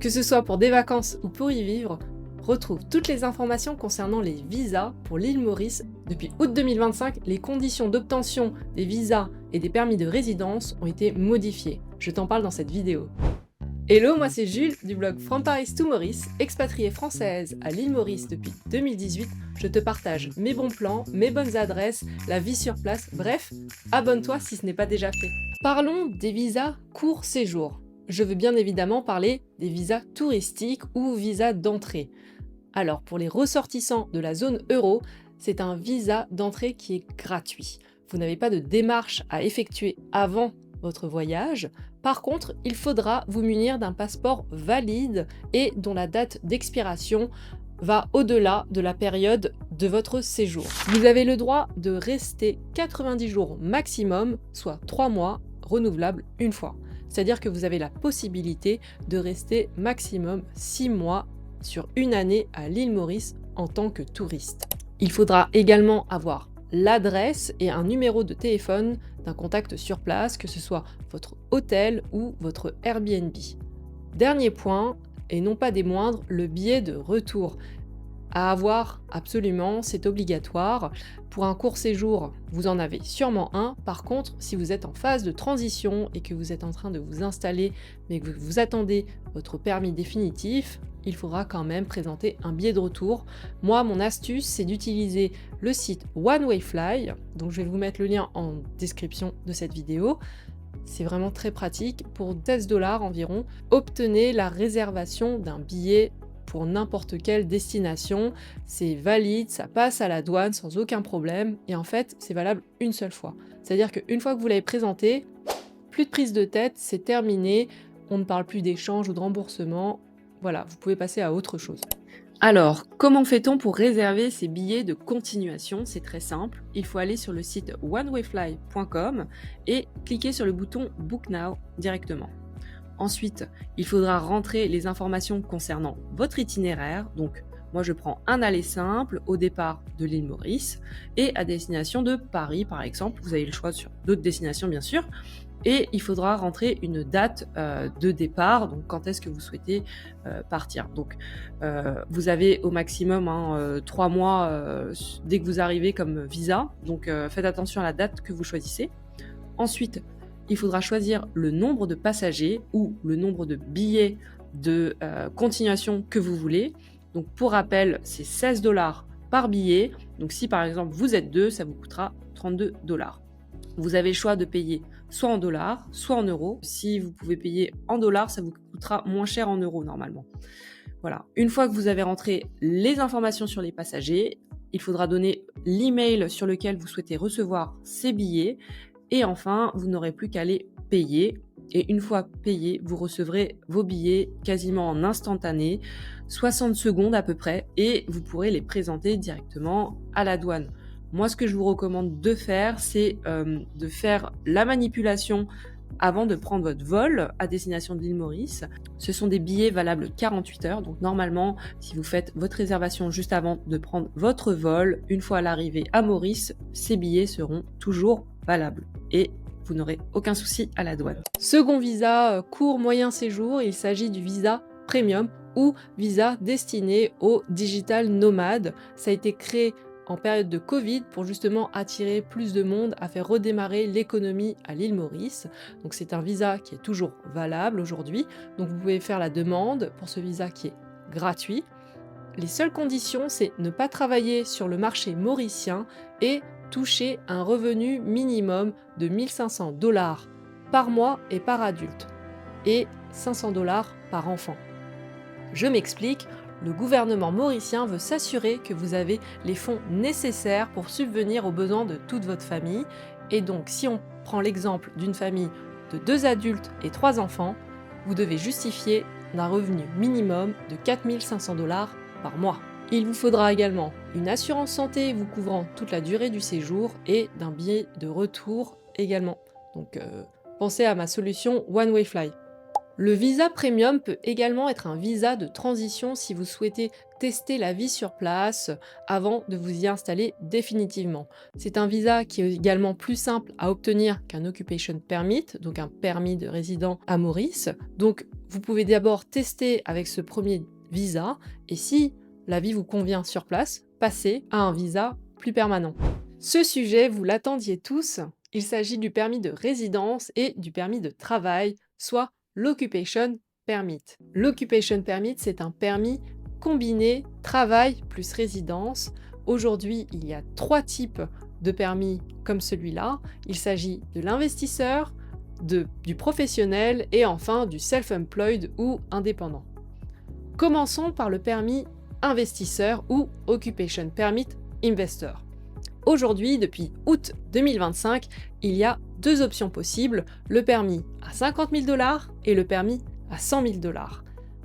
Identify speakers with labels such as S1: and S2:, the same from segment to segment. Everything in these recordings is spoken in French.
S1: Que ce soit pour des vacances ou pour y vivre, retrouve toutes les informations concernant les visas pour l'île Maurice. Depuis août 2025, les conditions d'obtention des visas et des permis de résidence ont été modifiées. Je t'en parle dans cette vidéo. Hello, moi c'est Jules du blog From Paris to Maurice, expatriée française à l'île Maurice depuis 2018. Je te partage mes bons plans, mes bonnes adresses, la vie sur place, bref, abonne-toi si ce n'est pas déjà fait. Parlons des visas court séjour. Je veux bien évidemment parler des visas touristiques ou visas d'entrée. Alors, pour les ressortissants de la zone euro, c'est un visa d'entrée qui est gratuit. Vous n'avez pas de démarche à effectuer avant votre voyage. Par contre, il faudra vous munir d'un passeport valide et dont la date d'expiration va au-delà de la période de votre séjour. Vous avez le droit de rester 90 jours maximum, soit 3 mois, renouvelable une fois. C'est-à-dire que vous avez la possibilité de rester maximum 6 mois sur une année à l'île Maurice en tant que touriste. Il faudra également avoir l'adresse et un numéro de téléphone d'un contact sur place, que ce soit votre hôtel ou votre Airbnb. Dernier point, et non pas des moindres, le billet de retour. À avoir absolument, c'est obligatoire. Pour un court séjour, vous en avez sûrement un. Par contre, si vous êtes en phase de transition et que vous êtes en train de vous installer, mais que vous attendez votre permis définitif, il faudra quand même présenter un billet de retour. Moi, mon astuce, c'est d'utiliser le site One Way Fly. Donc, je vais vous mettre le lien en description de cette vidéo. C'est vraiment très pratique. Pour 16 $ environ, obtenez la réservation d'un billet pour n'importe quelle destination. C'est valide, ça passe à la douane sans aucun problème. Et en fait, c'est valable une seule fois. C'est-à-dire qu'une fois que vous l'avez présenté, plus de prise de tête, c'est terminé. On ne parle plus d'échange ou de remboursement. Voilà, vous pouvez passer à autre chose. Alors, comment fait-on pour réserver ces billets de continuation? C'est très simple. Il faut aller sur le site onewayfly.com et cliquer sur le bouton Book Now directement. Ensuite, il faudra rentrer les informations concernant votre itinéraire. Donc, moi, je prends un aller simple au départ de l'île Maurice et à destination de Paris, par exemple. Vous avez le choix sur d'autres destinations, bien sûr. Et il faudra rentrer une date de départ, donc quand est-ce que vous souhaitez partir. Donc, vous avez au maximum 3 mois dès que vous arrivez comme visa. Donc, faites attention à la date que vous choisissez. Ensuite, il faudra choisir le nombre de passagers ou le nombre de billets de continuation que vous voulez. Donc pour rappel, c'est 16 $ par billet. Donc si par exemple vous êtes 2, ça vous coûtera 32 $. Vous avez le choix de payer soit en dollars, soit en euros. Si vous pouvez payer en dollars, ça vous coûtera moins cher en euros normalement. Voilà. Une fois que vous avez rentré les informations sur les passagers, il faudra donner l'email sur lequel vous souhaitez recevoir ces billets. Et enfin, vous n'aurez plus qu'à les payer. Et une fois payé, vous recevrez vos billets quasiment en instantané, 60 secondes à peu près, et vous pourrez les présenter directement à la douane. Moi, ce que je vous recommande de faire, c'est de faire la manipulation avant de prendre votre vol à destination de l'île Maurice. Ce sont des billets valables 48 heures, donc normalement, si vous faites votre réservation juste avant de prendre votre vol, une fois à l'arrivée à Maurice, ces billets seront toujours valables et vous n'aurez aucun souci à la douane. Second visa, court moyen séjour, il s'agit du visa premium ou visa destiné aux digital nomades. Ça a été créé en période de Covid pour justement attirer plus de monde, à faire redémarrer l'économie à l'île Maurice. Donc c'est un visa qui est toujours valable aujourd'hui. Donc vous pouvez faire la demande pour ce visa qui est gratuit. Les seules conditions, c'est ne pas travailler sur le marché mauricien et toucher un revenu minimum de 1 500 $ par mois et par adulte et 500 $ par enfant. Je m'explique. Le gouvernement mauricien veut s'assurer que vous avez les fonds nécessaires pour subvenir aux besoins de toute votre famille. Et donc, si on prend l'exemple d'une famille de 2 adultes et 3 enfants, vous devez justifier d'un revenu minimum de 4 500 $ par mois. Il vous faudra également une assurance santé vous couvrant toute la durée du séjour et d'un billet de retour également. Donc, pensez à ma solution One Way Fly. Le visa premium peut également être un visa de transition si vous souhaitez tester la vie sur place avant de vous y installer définitivement. C'est un visa qui est également plus simple à obtenir qu'un occupation permit, donc un permis de résident à Maurice. Donc vous pouvez d'abord tester avec ce premier visa et si la vie vous convient sur place, passer à un visa plus permanent. Ce sujet, vous l'attendiez tous, il s'agit du permis de résidence et du permis de travail, soit l'Occupation Permit. L'Occupation Permit, c'est un permis combiné travail plus résidence. Aujourd'hui, il y a 3 types de permis comme celui-là. Il s'agit de l'investisseur, du professionnel et enfin du self-employed ou indépendant. Commençons par le permis investisseur ou Occupation Permit Investor. Aujourd'hui, depuis août 2025, il y a 2 options possibles, le permis à 50 000 $ et le permis à 100 000 $.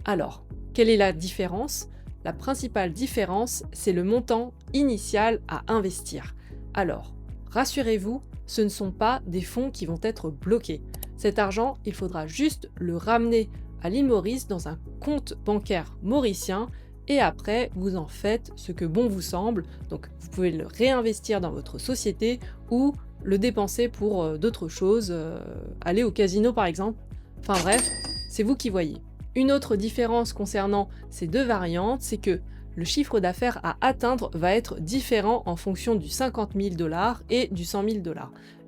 S1: Alors, quelle est la différence? La principale différence, c'est le montant initial à investir. Alors, rassurez-vous, ce ne sont pas des fonds qui vont être bloqués. Cet argent, il faudra juste le ramener à l'île Maurice dans un compte bancaire mauricien et après, vous en faites ce que bon vous semble. Donc, vous pouvez le réinvestir dans votre société ou le dépenser pour d'autres choses, aller au casino par exemple. Enfin bref, c'est vous qui voyez. Une autre différence concernant ces 2 variantes, c'est que le chiffre d'affaires à atteindre va être différent en fonction du 50 000 $ et du 100 000 $.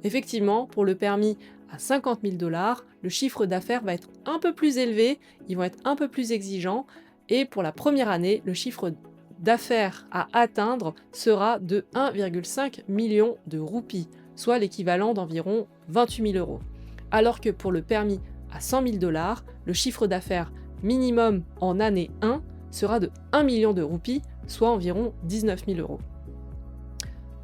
S1: Effectivement, pour le permis à 50 000 $, le chiffre d'affaires va être un peu plus élevé, ils vont être un peu plus exigeants, et pour la première année, le chiffre d'affaires à atteindre sera de 1,5 million de roupies, soit l'équivalent d'environ 28 000 €. Alors que pour le permis à 100 000 $, le chiffre d'affaires minimum en année 1 sera de 1 million de roupies, soit environ 19 000 €.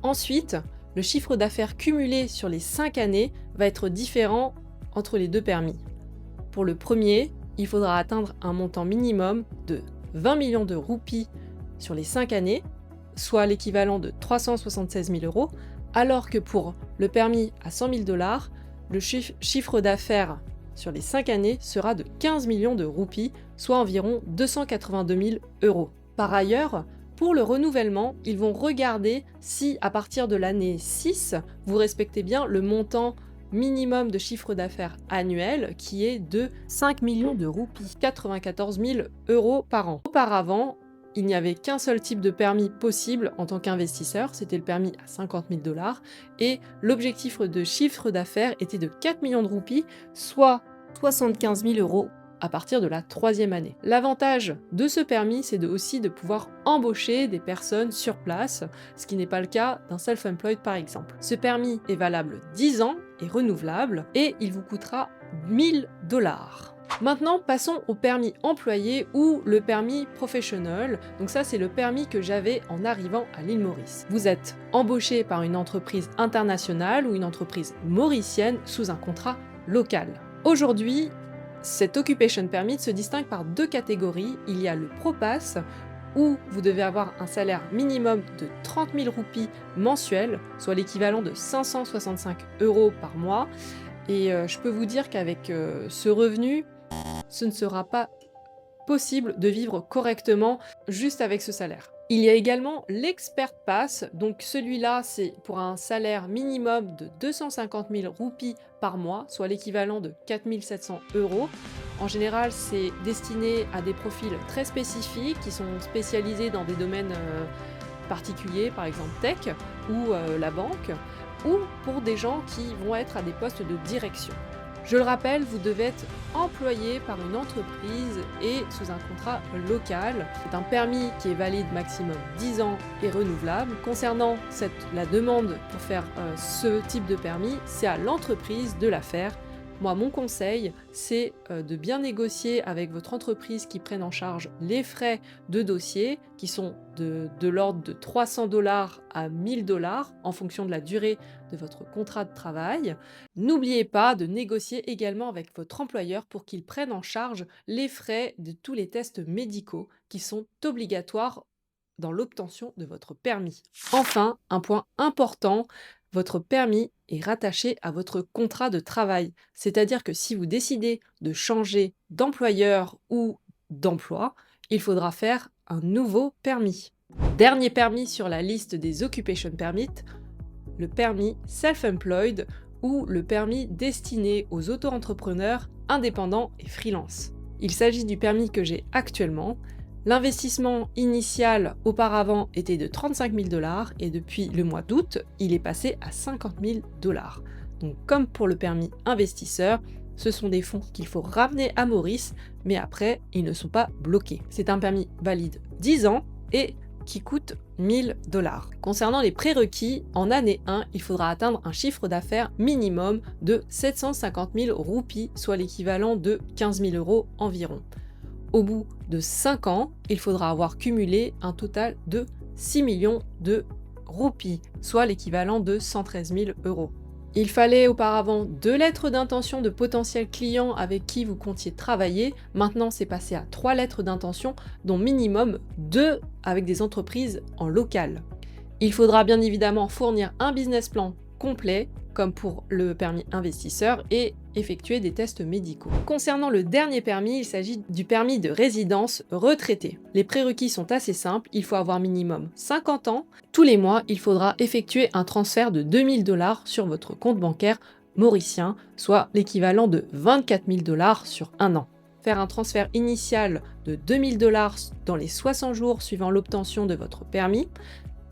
S1: Ensuite, le chiffre d'affaires cumulé sur les 5 années va être différent entre les 2 permis. Pour le premier, il faudra atteindre un montant minimum de 20 millions de roupies sur les 5 années, soit l'équivalent de 376 000 €, alors que pour le permis à 100 000 $, le chiffre d'affaires sur les 5 années sera de 15 millions de roupies, soit environ 282 000 €. Par ailleurs, pour le renouvellement, ils vont regarder si à partir de l'année 6, vous respectez bien le montant minimum de chiffre d'affaires annuel qui est de 5 millions de roupies, 94 000 € par an. Auparavant, il n'y avait qu'un seul type de permis possible en tant qu'investisseur, c'était le permis à 50 000 $, et l'objectif de chiffre d'affaires était de 4 millions de roupies, soit 75 000 € à partir de la 3e année. L'avantage de ce permis, c'est aussi de pouvoir embaucher des personnes sur place, ce qui n'est pas le cas d'un self-employed par exemple. Ce permis est valable 10 ans, est renouvelable, et il vous coûtera 1 000 $. Maintenant, passons au permis employé ou le permis professionnel. Donc ça, c'est le permis que j'avais en arrivant à l'île Maurice. Vous êtes embauché par une entreprise internationale ou une entreprise mauricienne sous un contrat local. Aujourd'hui, cet Occupation Permit se distingue par 2 catégories. Il y a le ProPass, où vous devez avoir un salaire minimum de 30 000 roupies mensuelles, soit l'équivalent de 565 € par mois. Et je peux vous dire qu'avec ce revenu, ce ne sera pas possible de vivre correctement juste avec ce salaire. Il y a également l'Expert Pass, donc celui-là c'est pour un salaire minimum de 250 000 roupies par mois, soit l'équivalent de 4 700 €. En général, c'est destiné à des profils très spécifiques qui sont spécialisés dans des domaines particuliers, par exemple tech ou la banque, ou pour des gens qui vont être à des postes de direction. Je le rappelle, vous devez être employé par une entreprise et sous un contrat local. C'est un permis qui est valide maximum 10 ans et renouvelable. Concernant la demande pour faire ce type de permis, c'est à l'entreprise de la faire. Moi, mon conseil, c'est de bien négocier avec votre entreprise qui prenne en charge les frais de dossier, qui sont de l'ordre de 300 $ à 1 000 $ en fonction de la durée de votre contrat de travail. N'oubliez pas de négocier également avec votre employeur pour qu'il prenne en charge les frais de tous les tests médicaux qui sont obligatoires dans l'obtention de votre permis. Enfin, un point important, votre permis est rattaché à votre contrat de travail. C'est-à-dire que si vous décidez de changer d'employeur ou d'emploi, il faudra faire un nouveau permis. Dernier permis sur la liste des Occupation Permits, le permis Self-Employed ou le permis destiné aux auto-entrepreneurs indépendants et freelance. Il s'agit du permis que j'ai actuellement. L'investissement initial auparavant était de 35 000 $ et depuis le mois d'août, il est passé à 50 000 $. Donc comme pour le permis investisseur, ce sont des fonds qu'il faut ramener à Maurice, mais après, ils ne sont pas bloqués. C'est un permis valide 10 ans et qui coûte 1000 $. Concernant les prérequis, en année 1, il faudra atteindre un chiffre d'affaires minimum de 750 000 roupies, soit l'équivalent de 15 000 € environ. Au bout de 5 ans, il faudra avoir cumulé un total de 6 millions de roupies, soit l'équivalent de 113 000 €. Il fallait auparavant 2 lettres d'intention de potentiels clients avec qui vous comptiez travailler. Maintenant, c'est passé à 3 lettres d'intention, dont minimum 2 avec des entreprises en local. Il faudra bien évidemment fournir un business plan complet, comme pour le permis investisseur, et effectuer des tests médicaux. Concernant le dernier permis, il s'agit du permis de résidence retraité. Les prérequis sont assez simples, il faut avoir minimum 50 ans. Tous les mois, il faudra effectuer un transfert de 2000 $ sur votre compte bancaire mauricien, soit l'équivalent de 24 000 $ sur un an. Faire un transfert initial de 2000 $ dans les 60 jours suivant l'obtention de votre permis,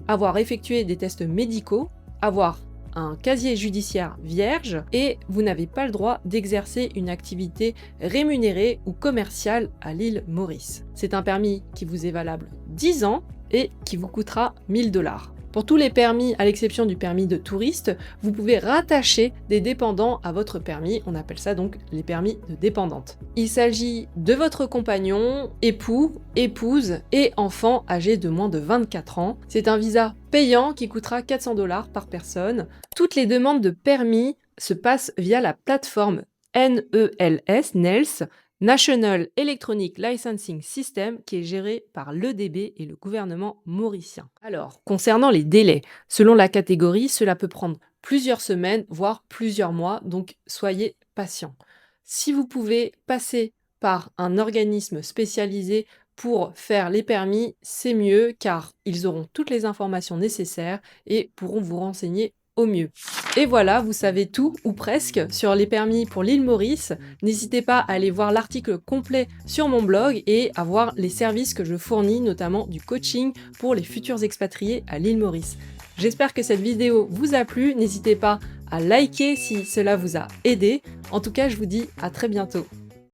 S1: avoir effectué des tests médicaux, avoir un casier judiciaire vierge et vous n'avez pas le droit d'exercer une activité rémunérée ou commerciale à l'île Maurice. C'est un permis qui vous est valable 10 ans et qui vous coûtera 1000 $. Pour tous les permis, à l'exception du permis de touriste, vous pouvez rattacher des dépendants à votre permis, on appelle ça donc les permis de dépendante. Il s'agit de votre compagnon, époux, épouse et enfant âgés de moins de 24 ans. C'est un visa payant qui coûtera 400 $ par personne. Toutes les demandes de permis se passent via la plateforme NELS, National Electronic Licensing System, qui est géré par l'EDB et le gouvernement mauricien. Alors, concernant les délais, selon la catégorie, cela peut prendre plusieurs semaines, voire plusieurs mois, donc soyez patients. Si vous pouvez passer par un organisme spécialisé pour faire les permis, c'est mieux car ils auront toutes les informations nécessaires et pourront vous renseigner au mieux. Et voilà, vous savez tout, ou presque, sur les permis pour l'île Maurice. N'hésitez pas à aller voir l'article complet sur mon blog et à voir les services que je fournis, notamment du coaching pour les futurs expatriés à l'île Maurice. J'espère que cette vidéo vous a plu, n'hésitez pas à liker si cela vous a aidé. En tout cas, je vous dis à très bientôt.